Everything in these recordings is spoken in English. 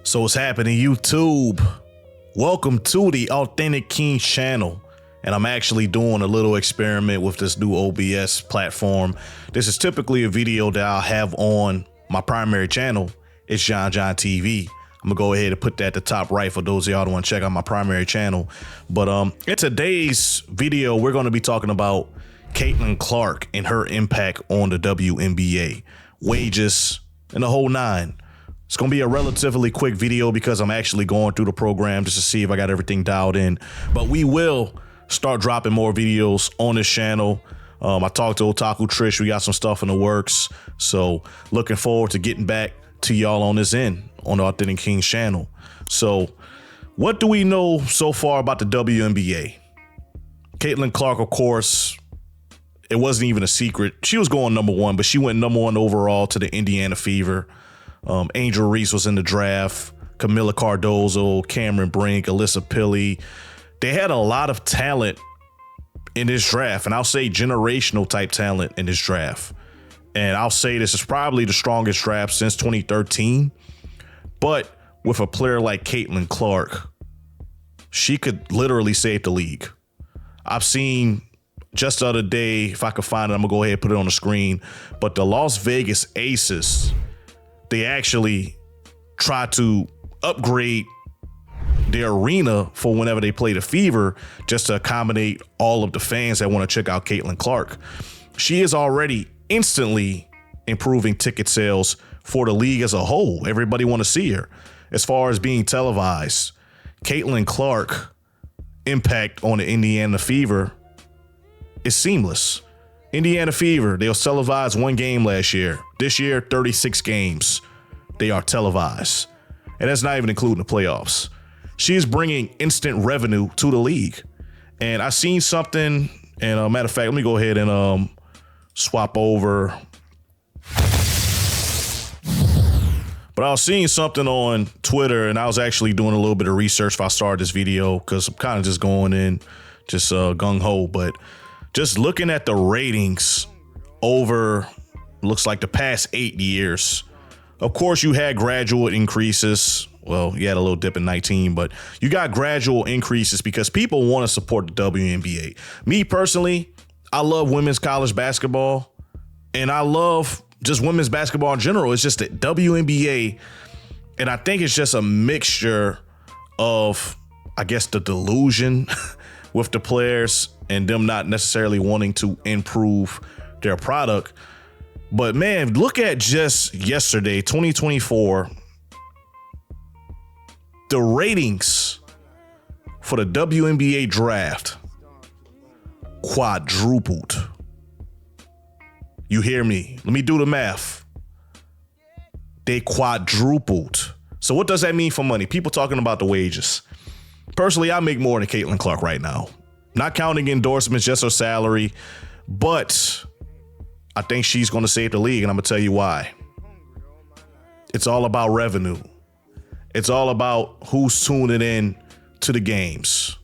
So what's happening, YouTube? Welcome to the Authentic King channel. And I'm actually doing a little experiment with this new OBS platform. This is typically a video that I'll have on my primary channel. It's John TV. I'm gonna go ahead and put that at the top right for those of y'all that want to check out my primary channel. But in today's video, we're going to be talking about Catlin Clark and her impact on the WNBA, wages, and the whole nine. It's going to be a relatively quick video because I'm actually going through the program just to see if I got everything dialed in. But we will start dropping more videos on this channel. I talked to Otaku Trish. We got some stuff in the works. So looking forward to getting back to y'all on this end on the Authentic King channel. So what do we know so far about the WNBA? Catlin Clark, of course, it wasn't even a secret. She was going number one, but she went number one overall to the Indiana Fever. Angel Reese was in the draft. Kamila Cardoso, Cameron Brink, Alissa Pili. They had a lot of talent in this draft, and I'll say generational type talent in this draft. And I'll say this is probably the strongest draft since 2013. But with a player like Catlin Clark, she could literally save the league. I've seen just the other day, if I could find it, I'm going to go ahead and put it on the screen. But the Las Vegas Aces, they actually try to upgrade their arena for whenever they play the Fever just to accommodate all of the fans that want to check out Catlin Clark. She is already instantly improving ticket sales for the league as a whole. Everybody want to see her. As far as being televised, Catlin Clark impact on the Indiana Fever is seamless. Indiana Fever, they was televised one game last year. This year, 36 games. They are televised. And that's not even including the playoffs. She is bringing instant revenue to the league. And I seen something, and matter of fact, let me go ahead and swap over. But I was seeing something on Twitter, and I was actually doing a little bit of research before I started this video because I'm kind of just going in, just gung-ho. But just looking at the ratings over, looks like the past 8 years. Of course, you had gradual increases. Well, you had a little dip in 19, but you got gradual increases because people want to support the WNBA. Me personally, I love women's college basketball, and I love just women's basketball in general. It's just that WNBA, and I think it's just a mixture of, I guess, the delusion with the players and them not necessarily wanting to improve their product. But man, look at just yesterday, 2024, the ratings for the WNBA draft quadrupled. You hear me? Let me do the math. They quadrupled. So what does that mean for money? People talking about the wages. Personally, I make more than Catlin Clark right now. Not counting endorsements, just her salary. But I think she's going to save the league, and I'm going to tell you why. It's all about revenue. It's all about who's tuning in to the games.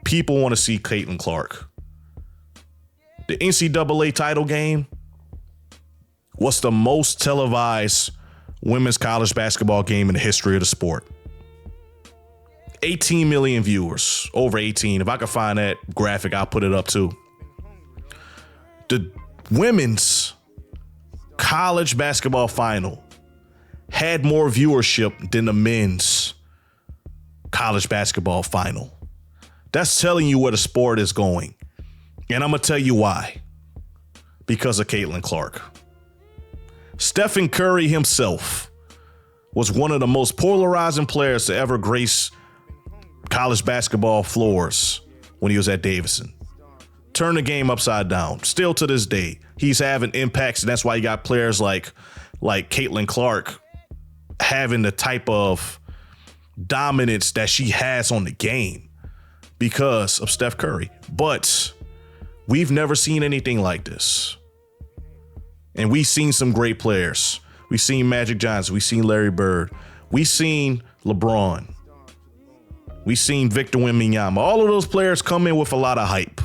People want to see Catlin Clark. The NCAA title game was the most televised women's college basketball game in the history of the sport. 18 million viewers, over 18. If I could find that graphic, I'll put it up too. The women's college basketball final had more viewership than the men's college basketball final. That's telling you where the sport is going. And I'm going to tell you why. Because of Catlin Clark. Stephen Curry himself was one of the most polarizing players to ever grace college basketball floors when he was at Davidson. Turned the game upside down. Still to this day, he's having impacts, and that's why you got players like Catlin Clark having the type of dominance that she has on the game because of Steph Curry. But we've never seen anything like this. And we've seen some great players. We've seen Magic Johnson. We've seen Larry Bird. We've seen LeBron. We've seen Victor Wembanyama. All of those players come in with a lot of hype.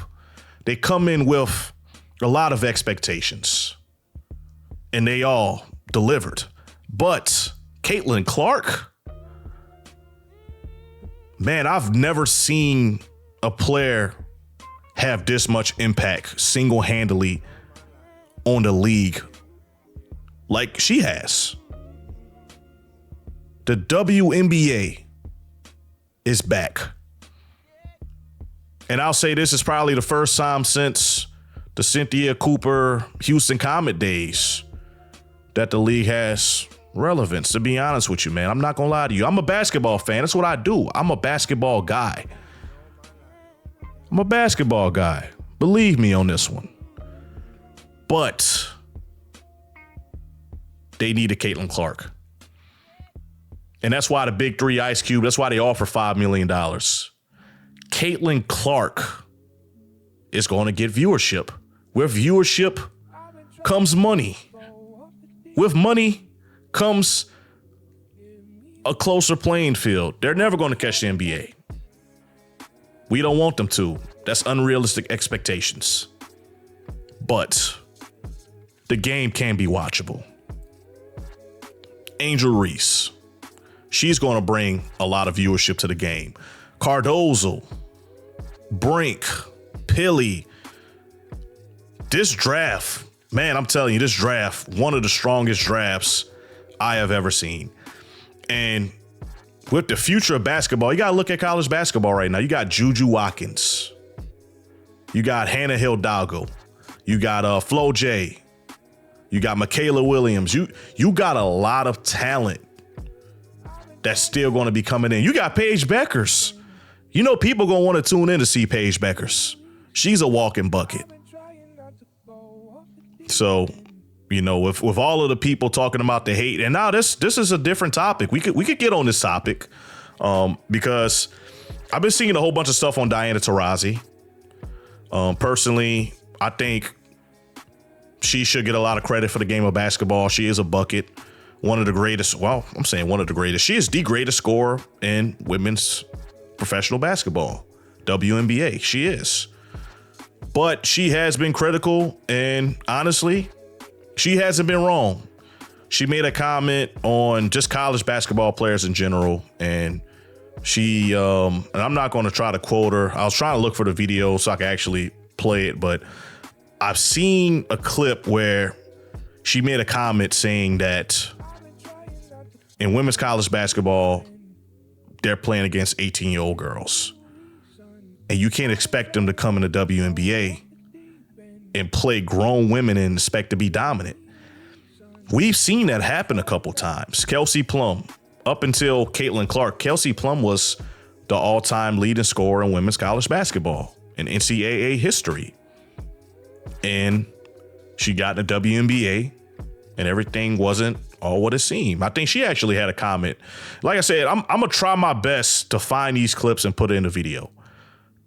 They come in with a lot of expectations. And they all delivered. But Catlin Clark, man, I've never seen a player have this much impact single-handedly on the league like she has. The WNBA is back. And I'll say this is probably the first time since the Cynthia Cooper Houston Comet days that the league has relevance, to be honest with you, man. I'm not gonna lie to you. I'm a basketball fan. That's what I do. I'm a basketball guy. Believe me on this one. But they need a Catlin Clark. And that's why the big three, Ice Cube, that's why they offer $5 million. Catlin Clark is going to get viewership. With viewership comes money. With money comes a closer playing field. They're never going to catch the NBA. We don't want them to. That's unrealistic expectations. But the game can be watchable. Angel Reese. She's going to bring a lot of viewership to the game. Cardoso, Brink, Pili. This draft, man, I'm telling you, this draft, one of the strongest drafts I have ever seen. And with the future of basketball, you got to look at college basketball right now. You got Juju Watkins. You got Hannah Hidalgo. You got Flo J. You got Michaela Williams. You got a lot of talent that's still going to be coming in. You got Paige Beckers. You know, people going to want to tune in to see Paige Beckers. She's a walking bucket. So, you know, with all of the people talking about the hate, and now this is a different topic. We could get on this topic because I've been seeing a whole bunch of stuff on Diana Taurasi. Personally, I think she should get a lot of credit for the game of basketball. She is a bucket. One of the greatest. Well, I'm saying one of the greatest. She is the greatest scorer in women's professional basketball. WNBA. She is. But she has been critical, and honestly, she hasn't been wrong. She made a comment on just college basketball players in general, and she, and I'm not going to try to quote her. I was trying to look for the video so I could actually play it, but I've seen a clip where she made a comment saying that in women's college basketball, they're playing against 18-year-old girls. And you can't expect them to come in the WNBA and play grown women and expect to be dominant. We've seen that happen a couple times. Kelsey Plum, up until Catlin Clark, Kelsey Plum was the all-time leading scorer in women's college basketball in NCAA history. And she got in the WNBA and everything wasn't all what it seemed. I think she actually had a comment. Like I said, I'm going to try my best to find these clips and put it in the video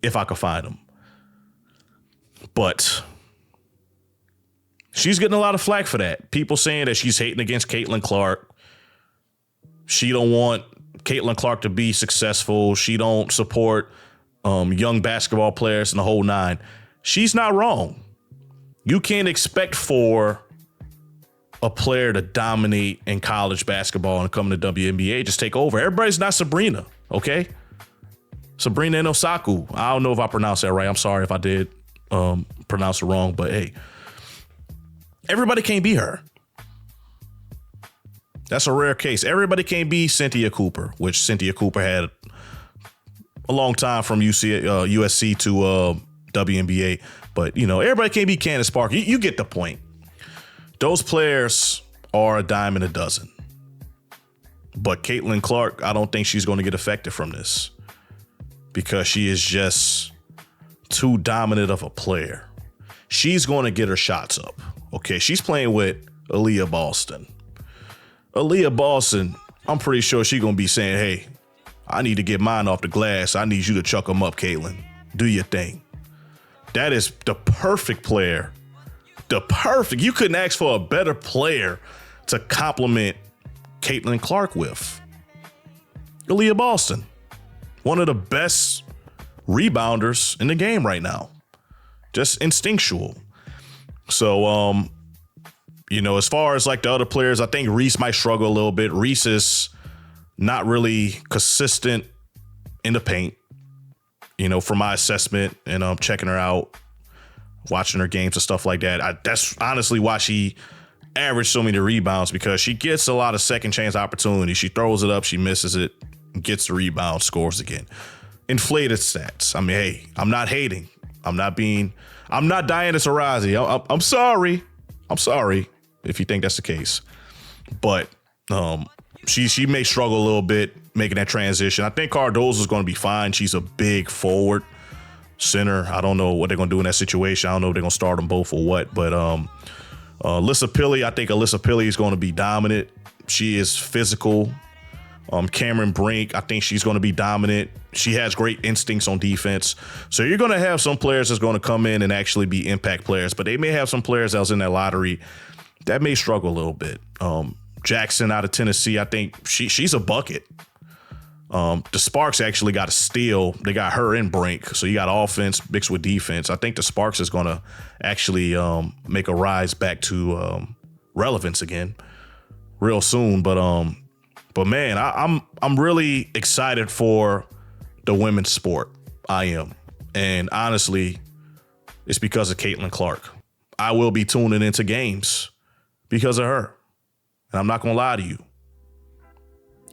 if I could find them. But she's getting a lot of flack for that. People saying that she's hating against Catlin Clark. She don't want Catlin Clark to be successful. She don't support young basketball players and the whole nine. She's not wrong. You can't expect for a player to dominate in college basketball and come to WNBA, just take over. Everybody's not Sabrina, okay? Sabrina Inosaku. I don't know if I pronounced that right. I'm sorry if I did pronounce it wrong, but hey, everybody can't be her. That's a rare case. Everybody can't be Cynthia Cooper, which Cynthia Cooper had a long time from USC to WNBA. But, you know, everybody can't be Candace Parker. You get the point. Those players are a dime a dozen. But Catlin Clark, I don't think she's going to get affected from this because she is just too dominant of a player. She's going to get her shots up. Okay, she's playing with Aaliyah Boston. Aaliyah Boston, I'm pretty sure she's going to be saying, hey, I need to get mine off the glass. I need you to chuck them up, Catlin. Do your thing. That is the perfect player. You couldn't ask for a better player to complement Catlin Clark with. Aaliyah Boston, one of the best rebounders in the game right now. Just instinctual. So, you know, as far as like the other players, I think Reese might struggle a little bit. Reese is not really consistent in the paint, you know, from my assessment and checking her out, watching her games and stuff like that. That's honestly why she averaged so many rebounds, because she gets a lot of second chance opportunities. She throws it up, she misses it, gets the rebound, scores again. Inflated stats. I mean, hey, I'm not hating. I'm not Diana Taurasi. I'm sorry. I'm sorry if you think that's the case. But she may struggle a little bit making that transition. I think Cardoso is going to be fine. She's a big forward center. I don't know what they're going to do in that situation. I don't know if they're going to start them both or what. But Alissa Pili, I think Alissa Pili is going to be dominant. She is physical. Cameron Brink, I think she's going to be dominant. She has great instincts on defense. So you're going to have some players that's going to come in and actually be impact players, but they may have some players that was in that lottery that may struggle a little bit. Jackson out of Tennessee, I think she's a bucket. The Sparks actually got a steal. They got her in Brink. So you got offense mixed with defense. I think the Sparks is going to actually make a rise back to relevance again real soon. But man, I'm really excited for the women's sport. I am. And honestly, it's because of Catlin Clark. I will be tuning into games because of her. And I'm not going to lie to you.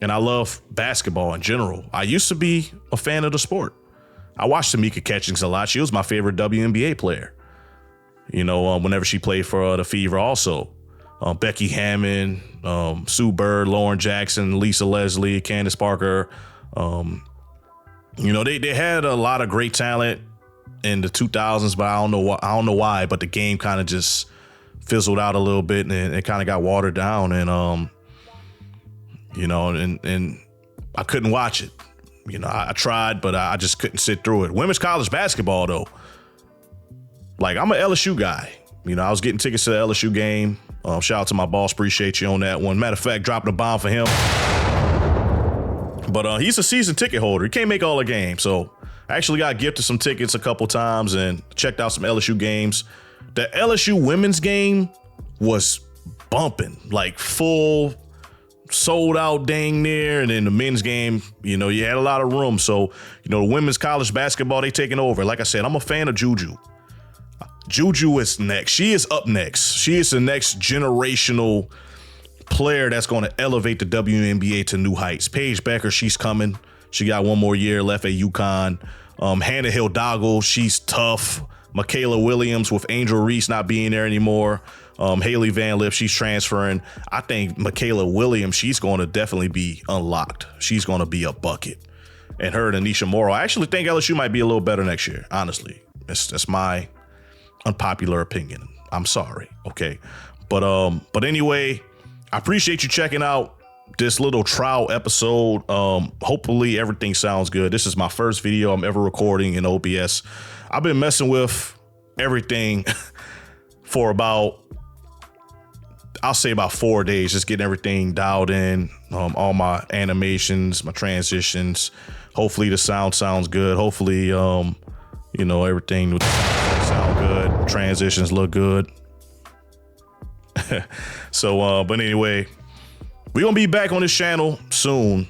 And I love basketball in general. I used to be a fan of the sport. I watched Tamika Catchings a lot. She was my favorite WNBA player. You know, whenever she played for the Fever also. Becky Hammond, Sue Bird, Lauren Jackson, Lisa Leslie, Candace Parker. You know, they had a lot of great talent in the 2000s, but I don't know why. But the game kind of just fizzled out a little bit, and it kind of got watered down. And you know, and I couldn't watch it. You know, I tried, but I just couldn't sit through it. Women's college basketball, though, like, I'm an LSU guy. You know, I was getting tickets to the LSU game. Shout out to my boss. Appreciate you on that one. Matter of fact, dropping a bomb for him. But he's a season ticket holder. He can't make all the games. So I actually got gifted some tickets a couple times and checked out some LSU games. The LSU women's game was bumping, like full, sold out dang near. And then the men's game, you know, you had a lot of room. So, you know, the women's college basketball, they taking over. Like I said, I'm a fan of Juju. Juju is next. She is up next. She is the next generational player that's going to elevate the WNBA to new heights. Paige Becker, she's coming. She got one more year left at UConn. Hannah Hidalgo, she's tough. Michaela Williams with Angel Reese not being there anymore. Haley Van Lip, she's transferring. I think Michaela Williams, she's going to definitely be unlocked. She's going to be a bucket. And her and Anisha Morrow, I actually think LSU might be a little better next year, honestly. That's my unpopular opinion. I'm sorry. Okay. But anyway, I appreciate you checking out this little trial episode. Hopefully everything sounds good. This is my first video I'm ever recording in OBS. I've been messing with everything for I'll say about 4 days, just getting everything dialed in. All my animations, my transitions. Hopefully the sound sounds good. Hopefully, you know, everything would sound good. Transitions look good. So, but anyway, we're going to be back on this channel soon.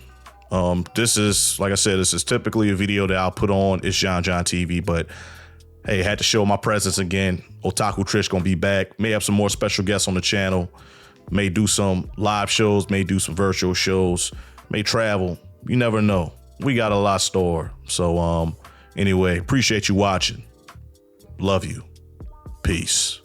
This is, like I said, this is typically a video that I'll put on. It's John TV, but hey, had to show my presence again. Otaku Trish going to be back. May have some more special guests on the channel. May do some live shows, may do some virtual shows, may travel. You never know. We got a lot store. So, anyway, appreciate you watching. Love you. Peace.